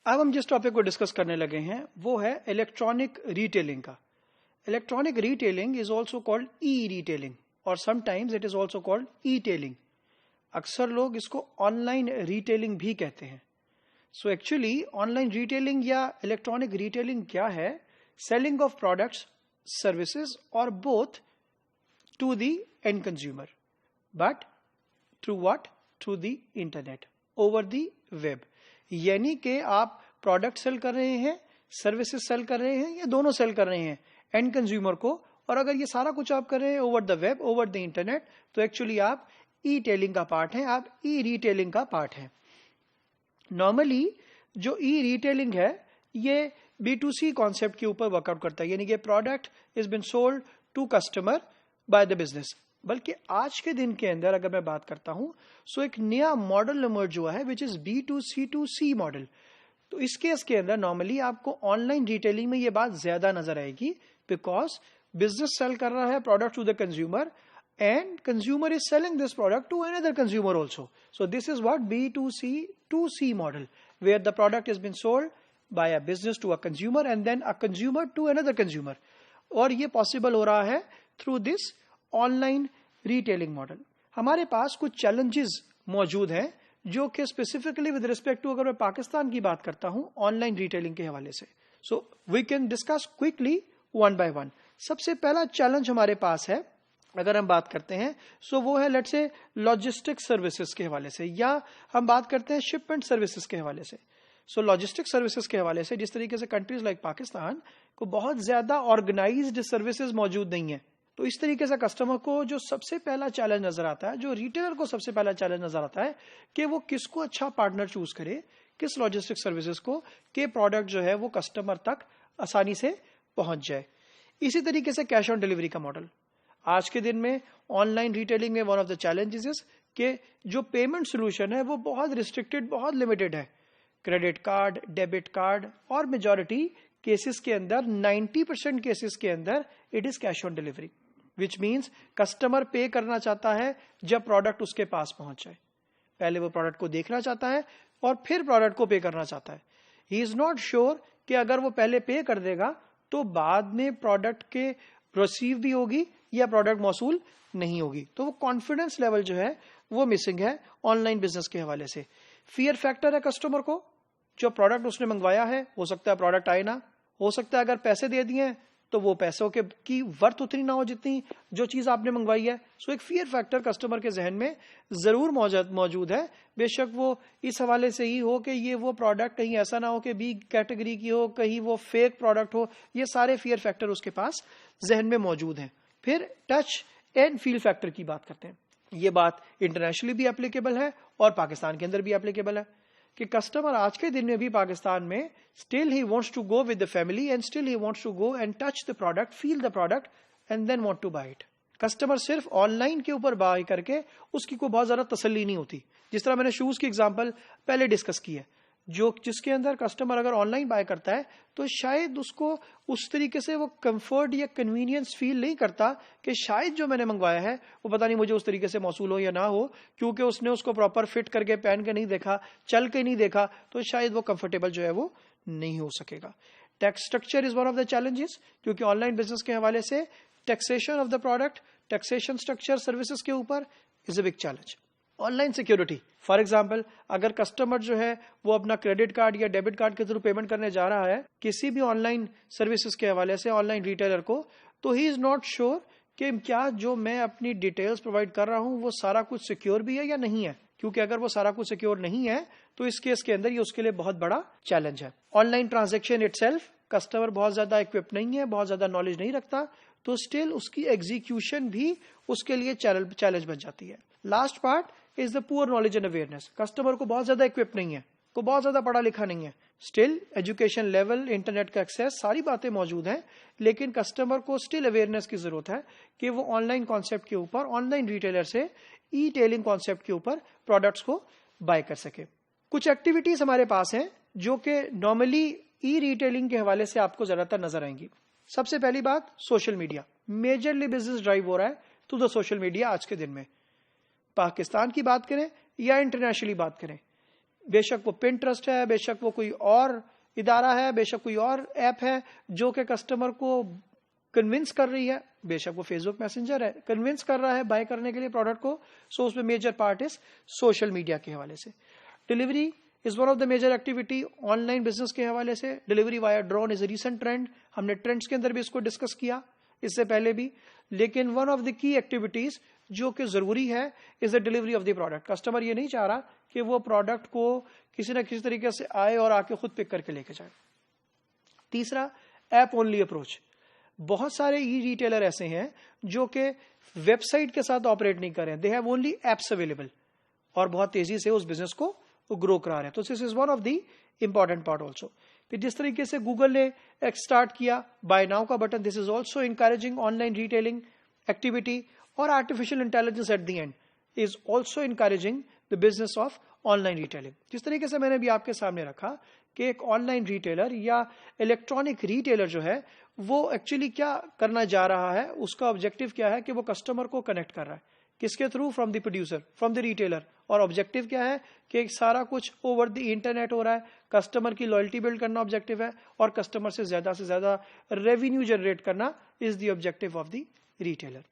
अब हम जिस टॉपिक को डिस्कस करने लगे हैं वो है इलेक्ट्रॉनिक रिटेलिंग का। Electronic retailing is also called e retailing और sometimes it is also called e tailing. अक्सर लोग इसको ऑनलाइन रिटेलिंग भी कहते हैं। सो एक्चुअली ऑनलाइन रिटेलिंग या इलेक्ट्रॉनिक रिटेलिंग क्या है? सेलिंग ऑफ प्रोडक्ट्स, सर्विसेज और both to the end consumer, but through what? Through the internet, over the web. यानी कि आप प्रोडक्ट सेल कर रहे हैं, सर्विसेज सेल कर रहे हैं या दोनों सेल कर रहे हैं एंड कंज्यूमर को, और अगर ये सारा कुछ आप कर रहे हैं over the web, over the internet, तो एक्चुअली आप ई टेलिंग का पार्ट हैं, आप ई रिटेलिंग का पार्ट हैं। नॉर्मली जो ई रिटेलिंग है ये B2C कॉन्सेप्ट के ऊपर वर्कआउट करता है, यानी कि product is been sold to customer by the business. बल्कि आज के दिन के अंदर अगर मैं बात करता हूं सो एक नया मॉडल इमर्ज हुआ है विच इज B2C2C मॉडल। तो इस केस के अंदर नॉर्मली आपको ऑनलाइन रिटेलिंग में ये बात ज्यादा नजर आएगी, बिकॉज बिजनेस सेल कर रहा है product to the consumer and consumer is selling this product to another consumer also. So this is what B2C2C model, where the product has been sold by a business to a consumer and then a consumer to another consumer. और ये possible हो रहा है through this online retailing model. हमारे पास कुछ challenges मौजूद हैं जो कि specifically with respect to, अगर मैं पाकिस्तान की बात करता हूं ऑनलाइन रिटेलिंग के हवाले से, so we can discuss quickly one by one. सबसे पहला चैलेंज हमारे पास है अगर हम बात करते हैं सो वो है लेट्स से लॉजिस्टिक सर्विसेज के हवाले से, या हम बात करते हैं शिपमेंट सर्विसेज के हवाले से। सो लॉजिस्टिक सर्विसेज के हवाले से जिस तरीके से कंट्रीज लाइक पाकिस्तान को बहुत ज्यादा ऑर्गेनाइज्ड सर्विसेज मौजूद नहीं है, तो इस तरीके से कस्टमर को जो सबसे पहला चैलेंज नजर आता है, जो रिटेलर को सबसे पहला चैलेंज नजर आता है कि वो किसको अच्छा पार्टनर चूज करे, किस लॉजिस्टिक सर्विसेज को, के प्रोडक्ट जो है वो कस्टमर तक आसानी से पहुंच जाए। इसी तरीके से कैश ऑन डिलीवरी का मॉडल आज के दिन में ऑनलाइन रिटेलिंग में वन ऑफ द चैलेंजेस कि जो पेमेंट सोल्यूशन है वो बहुत रिस्ट्रिक्टेड, बहुत लिमिटेड है। क्रेडिट कार्ड, डेबिट कार्ड और मेजॉरिटी केसेस के अंदर 90% केसेस के अंदर it is cash on delivery, which means customer पे करना चाहता है जब प्रोडक्ट उसके पास पहुंच जाए। पहले वो प्रोडक्ट को देखना चाहता है और फिर प्रोडक्ट को पे करना चाहता है। ही इज नॉट श्योर कि अगर वो पहले पे कर देगा तो बाद में प्रोडक्ट के रिसीव भी होगी या प्रोडक्ट मौसूल नहीं होगी। तो वो कॉन्फिडेंस लेवल जो है वो मिसिंग है ऑनलाइन बिजनेस के हवाले से। फियर फैक्टर है कस्टमर को, जो प्रोडक्ट उसने मंगवाया है हो सकता है प्रोडक्ट आए ना, हो सकता है अगर पैसे दे दिए तो वो पैसों के की वर्थ उतनी ना हो जितनी जो चीज आपने मंगवाई है। सो एक फियर फैक्टर कस्टमर के जहन में जरूर मौजूद है, बेशक वो इस हवाले से ही हो कि ये वो प्रोडक्ट कहीं ऐसा ना हो कि बी कैटेगरी की हो, कहीं वो फेक प्रोडक्ट हो। ये सारे फियर फैक्टर उसके पास जहन में मौजूद हैं। फिर टच एंड फील फैक्टर की बात करते हैं। ये बात इंटरनेशनली भी एप्लीकेबल है और पाकिस्तान के अंदर भी एप्लीकेबल है कि कस्टमर आज के दिन में भी पाकिस्तान में still he wants to go with the family and still he wants to go and touch the product, feel the product and then want to buy it. Customer सिर्फ ऑनलाइन के ऊपर बाय करके उसकी कोई बहुत ज्यादा तसल्ली नहीं होती। जिस तरह मैंने शूज की एग्जांपल पहले डिस्कस की है, जिसके अंदर कस्टमर अगर ऑनलाइन बाय करता है तो शायद उसको उस तरीके से वो कंफर्ट या कन्वीनियंस फील नहीं करता कि शायद जो मैंने मंगवाया है वो पता नहीं मुझे उस तरीके से मौसूल हो या ना हो, क्योंकि उसने उसको प्रॉपर फिट करके पहन के नहीं देखा, चल के नहीं देखा, तो शायद वो कंफर्टेबल जो है वो नहीं हो सकेगा। Tax structure is one of the challenges, क्योंकि ऑनलाइन बिजनेस के हवाले से taxation of the product, taxation structure services के ऊपर is a big challenge. Online security, for example अगर कस्टमर जो है वो अपना क्रेडिट कार्ड या डेबिट कार्ड के थ्रू पेमेंट करने जा रहा है किसी भी ऑनलाइन सर्विसेज के हवाले से ऑनलाइन रिटेलर को, तो ही इज नॉट श्योर कि क्या जो मैं अपनी डिटेल्स प्रोवाइड कर रहा हूं वो सारा कुछ सिक्योर भी है या नहीं है। क्योंकि अगर वो सारा कुछ सिक्योर नहीं है तो इस केस के अंदर ये उसके लिए बहुत बड़ा चैलेंज है। ऑनलाइन ट्रांजेक्शन इटसेल्फ, कस्टमर बहुत ज्यादा इक्विप नहीं है, बहुत ज्यादा नॉलेज नहीं रखता, तो स्टिल उसकी एग्जीक्यूशन भी उसके लिए चैलेंज बन जाती है। Last part is the poor knowledge and awareness. Customer को बहुत ज्यादा इक्विप नहीं है, को बहुत ज्यादा पढ़ा लिखा नहीं है, स्टिल एजुकेशन लेवल, इंटरनेट का एक्सेस, सारी बातें मौजूद हैं, लेकिन कस्टमर को स्टिल अवेयरनेस की जरूरत है कि वो ऑनलाइन कॉन्सेप्ट के ऊपर, ऑनलाइन रिटेलर से ई टेलिंग कॉन्सेप्ट के ऊपर प्रोडक्ट्स को बाय कर सके। कुछ एक्टिविटीज हमारे पास हैं जो कि नॉर्मली ई रिटेलिंग के हवाले से आपको ज्यादातर नजर आएंगी। सबसे पहली बात, social media. Majorly business drive हो रहा है टू द सोशल मीडिया आज के दिन में। पाकिस्तान की बात करें या इंटरनेशनली बात करें, बेशक वो पिंटरेस्ट है, बेशक वो कोई और इदारा है, बेशक कोई और ऐप है जो कि कस्टमर को कन्विंस कर रही है, बेशक वो फेसबुक मैसेंजर है, कन्विंस कर रहा है बाय करने के लिए प्रोडक्ट को। सो उसमें major part is social media के हवाले से। Delivery is one of the major activity online business के हवाले से। Delivery via drone is a recent trend, हमने ट्रेंड्स के अंदर भी इसको डिस्कस किया इससे पहले भी। लेकिन one of the key activities जो कि जरूरी है is the delivery of the product. Customer ये नहीं चाह रहा कि वो प्रोडक्ट को किसी ना किसी तरीके से आए और आके खुद पिक करके लेके जाए। तीसरा, ऐप ओनली अप्रोच। बहुत सारे ई रिटेलर ऐसे हैं जो कि वेबसाइट के साथ ऑपरेट नहीं कर रहे हैं, they have only apps available, और बहुत तेजी से उस बिजनेस को ग्रो करा रहे हैं। तो this is one of the important part also. फिर जिस तरीके से गूगल ने एक स्टार्ट किया बाय नाउ का button, this is also encouraging online retailing activity. और artificial intelligence at the end is also encouraging the business of online retailing. जिस तरीके से मैंने भी आपके सामने रखा कि एक ऑनलाइन रिटेलर या इलेक्ट्रॉनिक रिटेलर जो है वो एक्चुअली क्या करना जा रहा है, उसका ऑब्जेक्टिव क्या है कि वो कस्टमर को कनेक्ट कर रहा है किसके through, from the producer, from the retailer. और ऑब्जेक्टिव क्या है कि सारा कुछ ओवर द इंटरनेट हो रहा है, कस्टमर की लॉयल्टी बिल्ड करना ऑब्जेक्टिव है, और कस्टमर से ज्यादा रेवेन्यू जनरेट करना is the objective of the retailer.